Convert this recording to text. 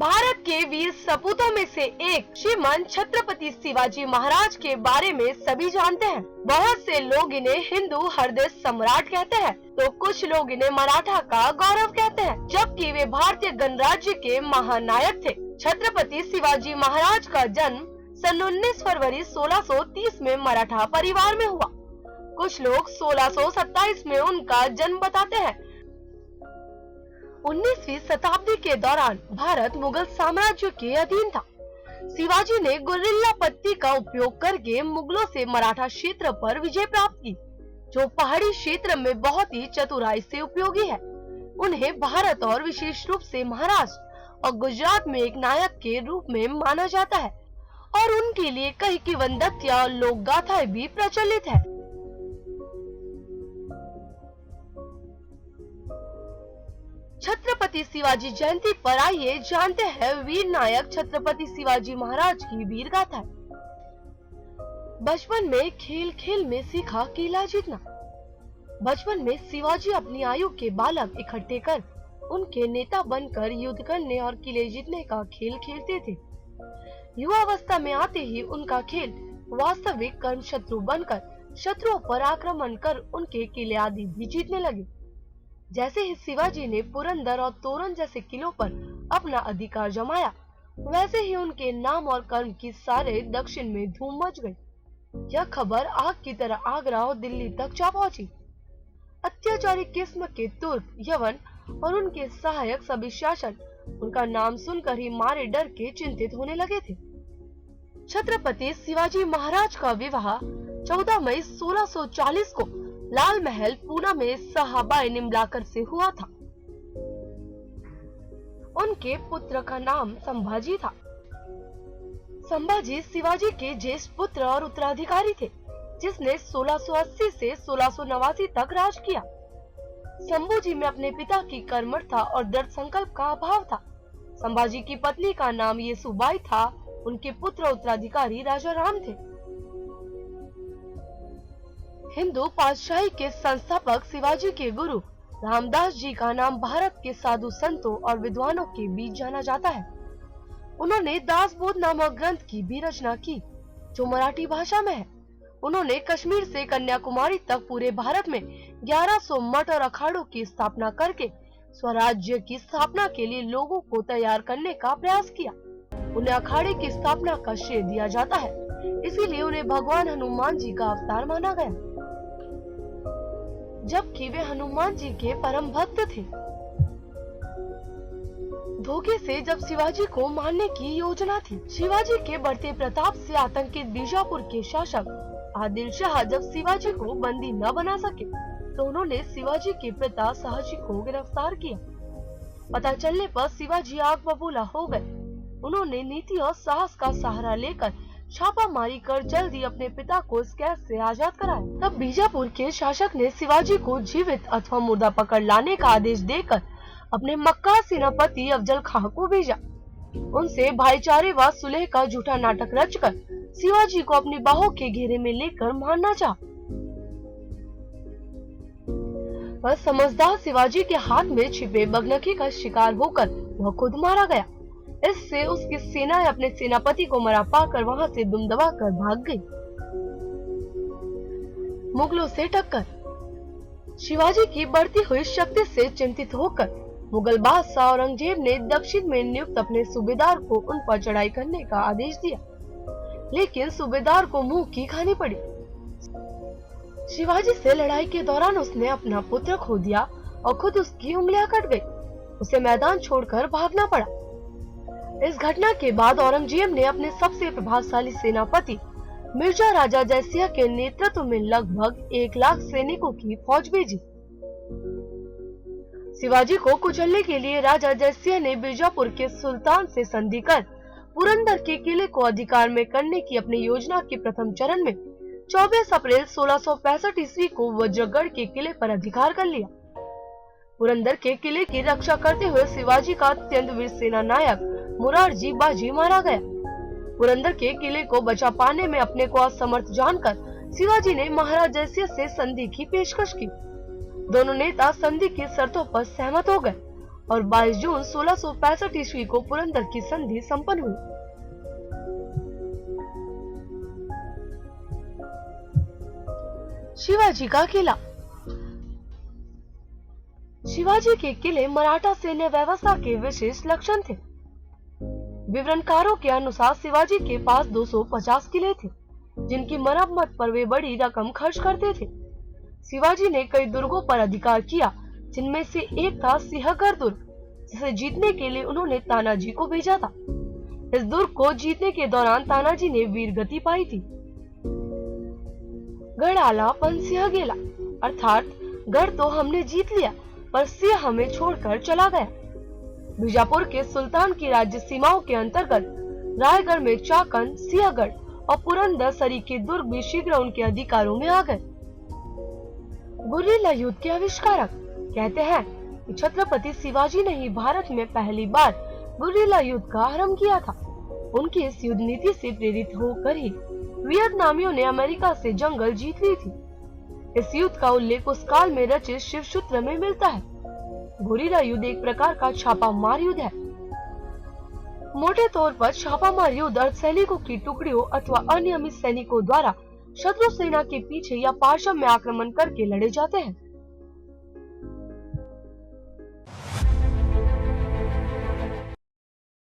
भारत के वीर सपूतों में से एक श्रीमान छत्रपति शिवाजी महाराज के बारे में सभी जानते हैं। बहुत से लोग इन्हें हिंदू हृदय सम्राट कहते हैं, तो कुछ लोग इन्हें मराठा का गौरव कहते हैं, जबकि वे भारतीय गणराज्य के महानायक थे। छत्रपति शिवाजी महाराज का जन्म सन 19 फरवरी 1630 में मराठा परिवार में हुआ। कुछ लोग 1627 में उनका जन्म बताते हैं। 19वीं शताब्दी के दौरान भारत मुगल साम्राज्य के अधीन था। शिवाजी ने गुरिल्ला पत्ती का उपयोग करके मुगलों से मराठा क्षेत्र पर विजय प्राप्त की, जो पहाड़ी क्षेत्र में बहुत ही चतुराई से उपयोगी है। उन्हें भारत और विशेष रूप से महाराष्ट्र और गुजरात में एक नायक के रूप में माना जाता है और उनके लिए कई किंवदंतियां और लोक गाथाएं भी प्रचलित है। छत्रपति शिवाजी जयंती पर आइए जानते हैं वीर नायक छत्रपति शिवाजी महाराज की वीर गाथा। बचपन में खेल खेल में सीखा किला जीतना। बचपन में शिवाजी अपनी आयु के बालक इकट्ठे कर उनके नेता बनकर युद्ध करने और किले जीतने का खेल खेलते थे। युवावस्था में आते ही उनका खेल वास्तविक कर्म शत्रु बनकर शत्रुओं पर आक्रमण कर उनके किले आदि भी जीतने लगे। जैसे ही शिवाजी ने पुरंदर और तोरण जैसे किलों पर अपना अधिकार जमाया, वैसे ही उनके नाम और कर्म की सारे दक्षिण में धूम मच गई। यह खबर आग की तरह आगरा और दिल्ली तक जा पहुंची। अत्याचारी किस्म के तुर्क, यवन और उनके सहायक सभी शासक उनका नाम सुनकर ही मारे डर के चिंतित होने लगे थे। छत्रपति शिवाजी महाराज का विवाह 14 मई 1640 को लाल महल पूना में साहबाए निम्लाकर से हुआ था। उनके पुत्र का नाम संभाजी था। संभाजी शिवाजी के ज्येष्ठ पुत्र और उत्तराधिकारी थे, जिसने 1680 से 1689 तक राज किया। संभाजी में अपने पिता की कर्मठता और दृढ़ संकल्प का अभाव था। संभाजी की पत्नी का नाम येसुबाई था। उनके पुत्र उत्तराधिकारी राजा राम थे। हिंदू पातशाही के संस्थापक शिवाजी के गुरु रामदास जी का नाम भारत के साधु संतों और विद्वानों के बीच जाना जाता है। उन्होंने दासबोध नामक ग्रंथ की भी रचना की, जो मराठी भाषा में है। उन्होंने कश्मीर से कन्याकुमारी तक पूरे भारत में 1100 मठ और अखाड़ों की स्थापना करके स्वराज्य की स्थापना के लिए लोगों को तैयार करने का प्रयास किया। उन्हें अखाड़े की स्थापना का श्रेय दिया जाता है, इसीलिए उन्हें भगवान हनुमान जी का अवतार माना गया, जबकि वे हनुमान जी के परम भक्त थे। धोखे से जब शिवाजी को मारने की योजना थी, शिवाजी के बढ़ते प्रताप से आतंकित बीजापुर के शासक आदिल शाह जब शिवाजी को बंदी न बना सके, तो उन्होंने शिवाजी के पिता शाहजी को गिरफ्तार किया। पता चलने पर शिवाजी आग बबूला हो गए। उन्होंने नीति और साहस का सहारा लेकर छापामारी कर जल्दी अपने पिता को इस कैद से आजाद कराया। तब बीजापुर के शासक ने शिवाजी को जीवित अथवा मुर्दा पकड़ लाने का आदेश देकर अपने मक्का सेनापति अफजल खां को भेजा। उनसे भाईचारे व सुलह का झूठा नाटक रचकर शिवाजी को अपनी बाहों के घेरे में लेकर मारना चाहा। पर समझदार शिवाजी के हाथ में छिपे बगनखी का शिकार होकर वह खुद मारा गया। इससे उसकी सेना अपने सेनापति को मरा पाकर वहां से दुम दबाकर भाग गई। मुगलों से टक्कर। शिवाजी की बढ़ती हुई शक्ति से चिंतित होकर मुगल बादशाह औरंगजेब ने दक्षिण में नियुक्त अपने सूबेदार को उन पर चढ़ाई करने का आदेश दिया, लेकिन सूबेदार को मुंह की खानी पड़ी। शिवाजी से लड़ाई के दौरान उसने अपना पुत्र खो दिया और खुद उसकी उंगलियां कट गई। उसे मैदान छोड़कर भागना पड़ा। इस घटना के बाद औरंगजेब ने अपने सबसे प्रभावशाली सेनापति मिर्जा राजा जयसिंह के नेतृत्व में लगभग 1 लाख सैनिकों की फौज भेजी। शिवाजी को कुचलने के लिए राजा जयसिंह ने बीजापुर के सुल्तान से संधि कर पुरंदर के किले को अधिकार में करने की अपनी योजना के प्रथम चरण में 24 अप्रैल 1665 ईस्वी को वज्रगढ़ के किले पर अधिकार कर लिया। पुरंदर के किले की रक्षा करते हुए शिवाजी का अत्यंत वीर सेना नायक मुरारजी बाजी मारा गया। पुरंदर के किले को बचा पाने में अपने को असमर्थ जानकर शिवाजी ने महाराज जयसिंह से संधि की पेशकश की। दोनों नेता संधि की शर्तों पर सहमत हो गए और 22 जून 1665 ईस्वी को पुरंदर की संधि संपन्न हुई। शिवाजी का किला। शिवाजी के किले मराठा सैन्य व्यवस्था के विशेष लक्षण थे। विवरणकारों के अनुसार शिवाजी के पास 250 किले थे, जिनकी मरम्मत पर वे बड़ी रकम खर्च करते थे। शिवाजी ने कई दुर्गों पर अधिकार किया, जिनमें से एक था सिंहगढ़ दुर्ग, जिसे जीतने के लिए उन्होंने तानाजी को भेजा था। इस दुर्ग को जीतने के दौरान तानाजी ने वीरगति पाई थी। गढ़ आला पन सिंह गेला, अर्थात गढ़ तो हमने जीत लिया, पर सिंह हमें छोड़कर चला गया। बीजापुर के सुल्तान की राज्य सीमाओं के अंतर्गत रायगढ़ में चाकन, सिंहगढ़ और पुरंदर सरी के दुर्ग भी शीघ्र उनके अधिकारों में आ गए। गुर्रिल्ला युद्ध के आविष्कारक कहते हैं कि छत्रपति शिवाजी ने ही भारत में पहली बार गुर्रिल्ला युद्ध का आरंभ किया था। उनकी इस युद्ध नीति से प्रेरित होकर ही वियतनामियों ने अमेरिका से जंगल जीत ली थी। इस युद्ध का उल्लेख उस काल में रचित शिवसूत्र में मिलता है। गुर्रिल्ला युद्ध एक प्रकार का छापामार युद्ध है। मोटे तौर पर छापामार युद्ध अर्धसैनिकों की टुकड़ियों अथवा अनियमित सैनिकों द्वारा शत्रु सेना के पीछे या पार्श्व में आक्रमण करके लड़े जाते हैं।